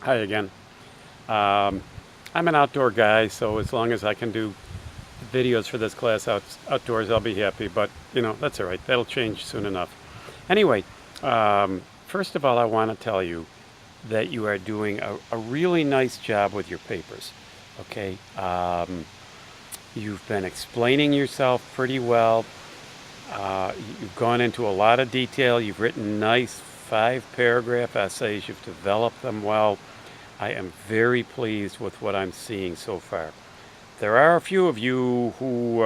Hi again. Um, I'm an outdoor guy, so as long as I can do videos for this class outdoors, I'll be happy. But, that's all right. That'll change soon enough. Anyway, first of all, I want to tell you that you are doing a really nice job with your papers. Okay? You've been explaining yourself pretty well. You've gone into a lot of detail. You've written nice 5-paragraph essays. You've developed them well. I am very pleased with what I'm seeing so far. There are a few of you who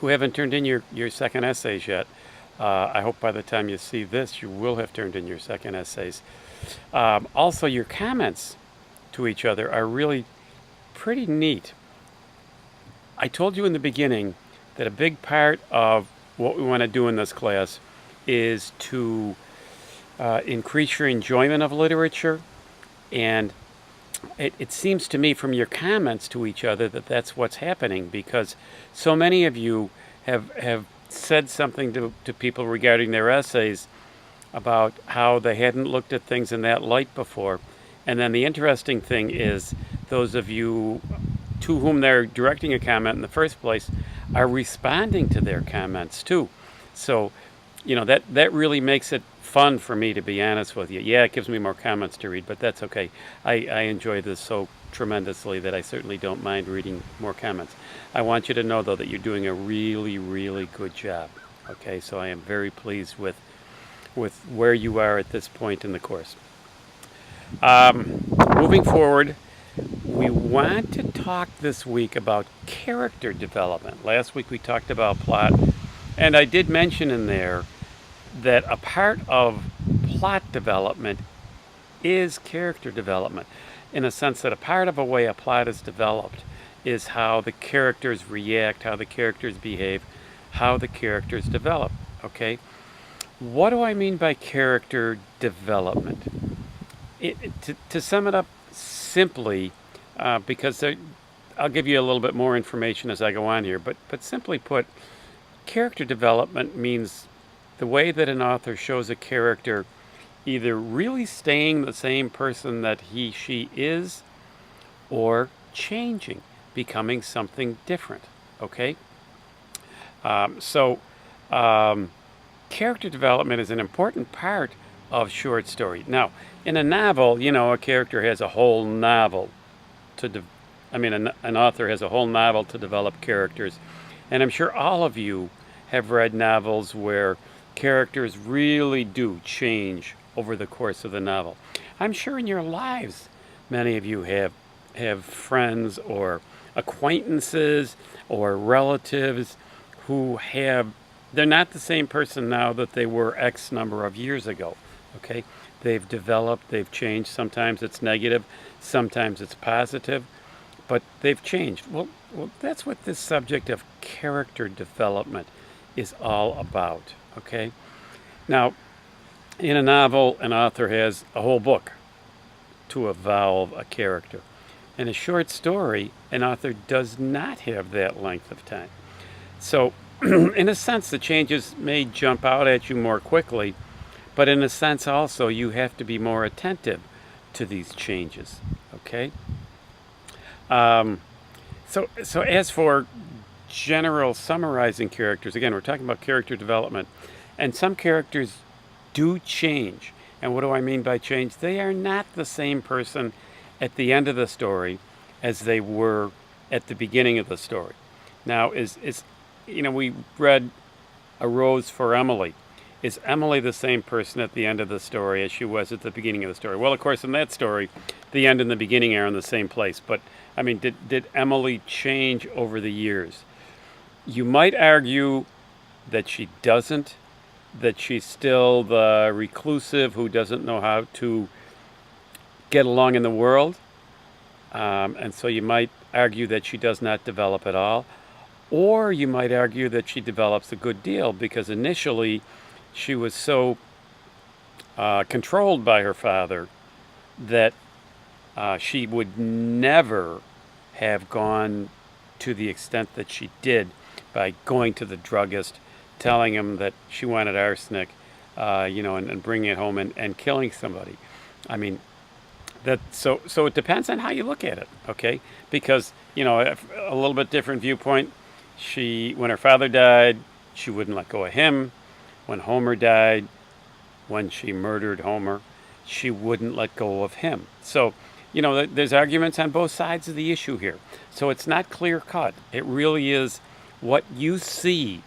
haven't turned in your second essays yet. I hope by the time you see this, you will have turned in your second essays. Also, your comments to each other are really pretty neat. I told you in the beginning that a big part of what we want to do in this class is to increase your enjoyment of literature. And it seems to me from your comments to each other that that's what's happening, because so many of you have said something to people regarding their essays about how they hadn't looked at things in that light before. And then the interesting thing is, those of you to whom they're directing a comment in the first place are responding to their comments too. So, that really makes it fun for me, to be honest with you. Yeah, it gives me more comments to read, but that's okay. I enjoy this so tremendously that I certainly don't mind reading more comments. I want you to know, though, that you're doing a really, really good job. Okay, so I am very pleased with where you are at this point in the course. Moving forward, we want to talk this week about character development. Last week we talked about plot, and I did mention in there that a part of plot development is character development, in a sense that a part of a way a plot is developed is how the characters react, how the characters behave, how the characters develop. Okay? What do I mean by character development? To sum it up simply, because I'll give you a little bit more information as I go on here, but simply put, character development means the way that an author shows a character either really staying the same person that she is, or changing, becoming something different. Okay? So, character development is an important part of short story. Now, in a novel, a character has a whole novel an author has a whole novel to develop characters. And I'm sure all of you have read novels where characters really do change over the course of the novel. I'm sure in your lives, many of you have friends or acquaintances or relatives they're not the same person now that they were X number of years ago. Okay? They've developed, they've changed. Sometimes it's negative, sometimes it's positive, but they've changed. Well, that's what this subject of character development is all about. Okay? Now, in a novel, an author has a whole book to evolve a character. In a short story, an author does not have that length of time. So, in a sense, the changes may jump out at you more quickly, but in a sense also, you have to be more attentive to these changes. Okay? So as for general summarizing characters, again, we're talking about character development, and some characters do change. And what do I mean by change? They are not the same person at the end of the story as they were at the beginning of the story. Now, we read A Rose for Emily. Is Emily the same person at the end of the story as she was at the beginning of the story? Well, of course, in that story, the end and the beginning are in the same place. But, did Emily change over the years? You might argue that she doesn't, that she's still the reclusive who doesn't know how to get along in the world. And so you might argue that she does not develop at all. Or you might argue that she develops a good deal, because initially she was so controlled by her father that she would never have gone to the extent that she did by going to the druggist, telling him that she wanted arsenic, and bringing it home and killing somebody. I mean, So it depends on how you look at it, okay? Because a little bit different viewpoint. When her father died, she wouldn't let go of him. When Homer died, when she murdered Homer, she wouldn't let go of him. So, there's arguments on both sides of the issue here. So it's not clear cut. It really is what you see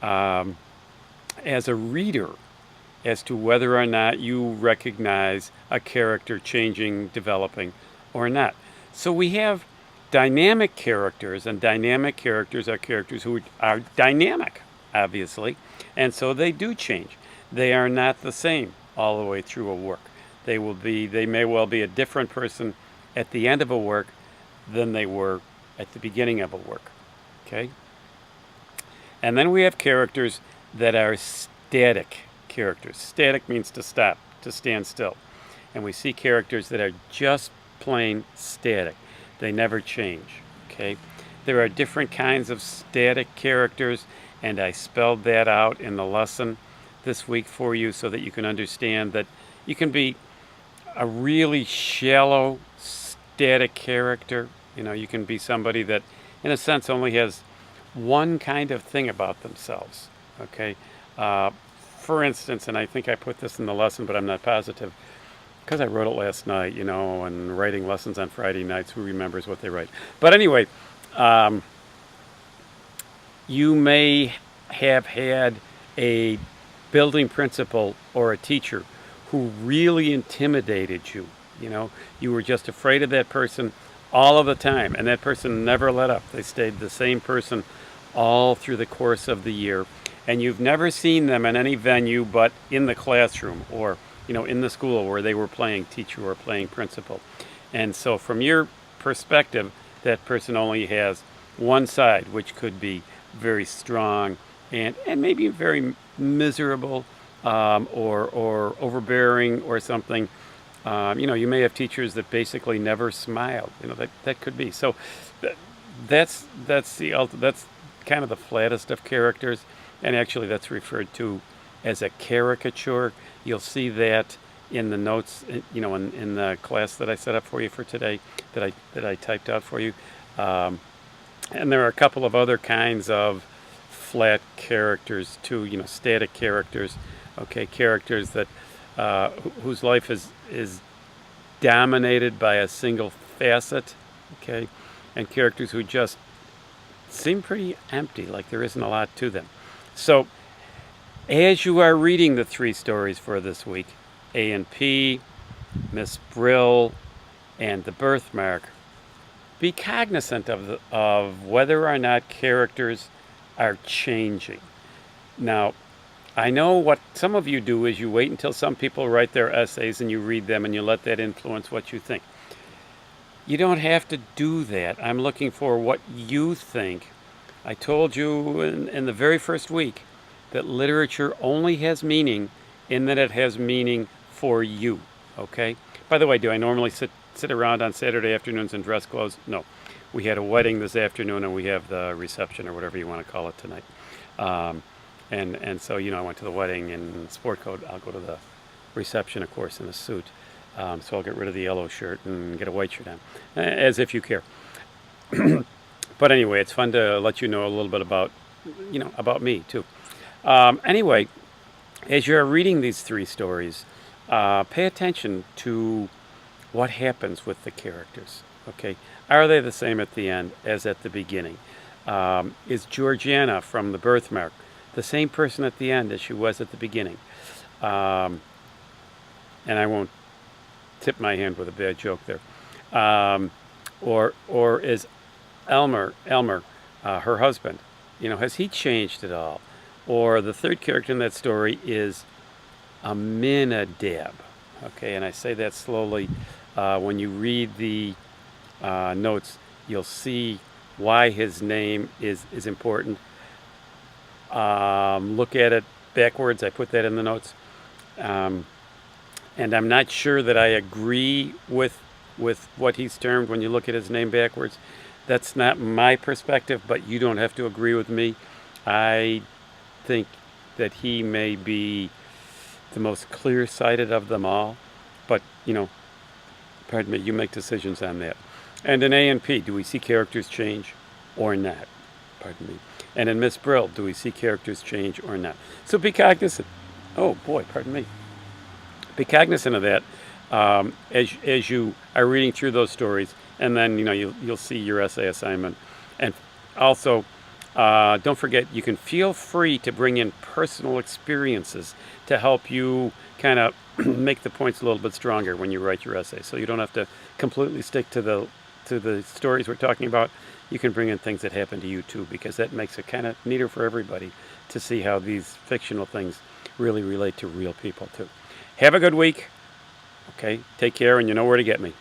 as a reader as to whether or not you recognize a character changing, developing, or not. So we have dynamic characters, and dynamic characters are characters who are dynamic, obviously, and so they do change. They are not the same all the way through a work. They may well be a different person at the end of a work than they were at the beginning of a work. Okay? And then we have characters that are static characters. Static means to stop, to stand still. And we see characters that are just plain static. They never change. Okay? There are different kinds of static characters, and I spelled that out in the lesson this week for you so that you can understand that you can be a really shallow, static character. You can be somebody that, in a sense, only has one kind of thing about themselves. Okay? For instance, and I think I put this in the lesson, but I'm not positive, because I wrote it last night, and writing lessons on Friday nights, who remembers what they write? But anyway, you may have had a building principal or a teacher who really intimidated you. You were just afraid of that person all of the time, and that person never let up. They stayed the same person all through the course of the year, and you've never seen them in any venue but in the classroom or in the school where they were playing teacher or playing principal. And so from your perspective, that person only has one side, which could be very strong and maybe very miserable, or overbearing or something. You may have teachers that basically never smiled. That could be. So that's kind of the flattest of characters, and actually that's referred to as a caricature. You'll see that in the notes, in the class that I set up for you for today, that I typed out for you. And there are a couple of other kinds of flat characters too. Static characters. Okay, characters that whose life is dominated by a single facet. Okay, and characters who just seem pretty empty, like there isn't a lot to them. So, as you are reading the 3 stories for this week, A and P, Miss Brill, and The Birthmark, be cognizant of whether or not characters are changing. Now, I know what some of you do is you wait until some people write their essays and you read them and you let that influence what you think. You don't have to do that. I'm looking for what you think. I told you in the very first week that literature only has meaning in that it has meaning for you. Okay? By the way, do I normally sit around on Saturday afternoons in dress clothes? No. We had a wedding this afternoon and we have the reception or whatever you want to call it tonight. And so, I went to the wedding in sport coat. I'll go to the reception, of course, in a suit. So I'll get rid of the yellow shirt and get a white shirt on, as if you care. But anyway, it's fun to let you know a little bit about me, too. Anyway, as you're reading these 3 stories, pay attention to what happens with the characters. Okay, are they the same at the end as at the beginning? Is Georgiana from The Birthmark the same person at the end as she was at the beginning? And I won't tip my hand with a bad joke there. Or is Elmer, her husband, has he changed at all? Or the third character in that story is Aminadab. Okay, and I say that slowly. When you read the notes, you'll see why his name is important. Look at it backwards. I put that in the notes. And I'm not sure that I agree with what he's termed when you look at his name backwards. That's not my perspective, but you don't have to agree with me. I think that he may be the most clear-sighted of them all. But, Pardon me, you make decisions on that. And in A and P, do we see characters change or not? Pardon me. And in Miss Brill, do we see characters change or not? So be cognizant. Oh boy, pardon me. Be cognizant of that as you are reading through those stories, and then you'll see your essay assignment. And also, don't forget, you can feel free to bring in personal experiences to help you kind of make the points a little bit stronger when you write your essay. So you don't have to completely stick to the stories we're talking about. You can bring in things that happen to you too, because that makes it kind of neater for everybody to see how these fictional things really relate to real people too. Have a good week. Okay, take care, and you know where to get me.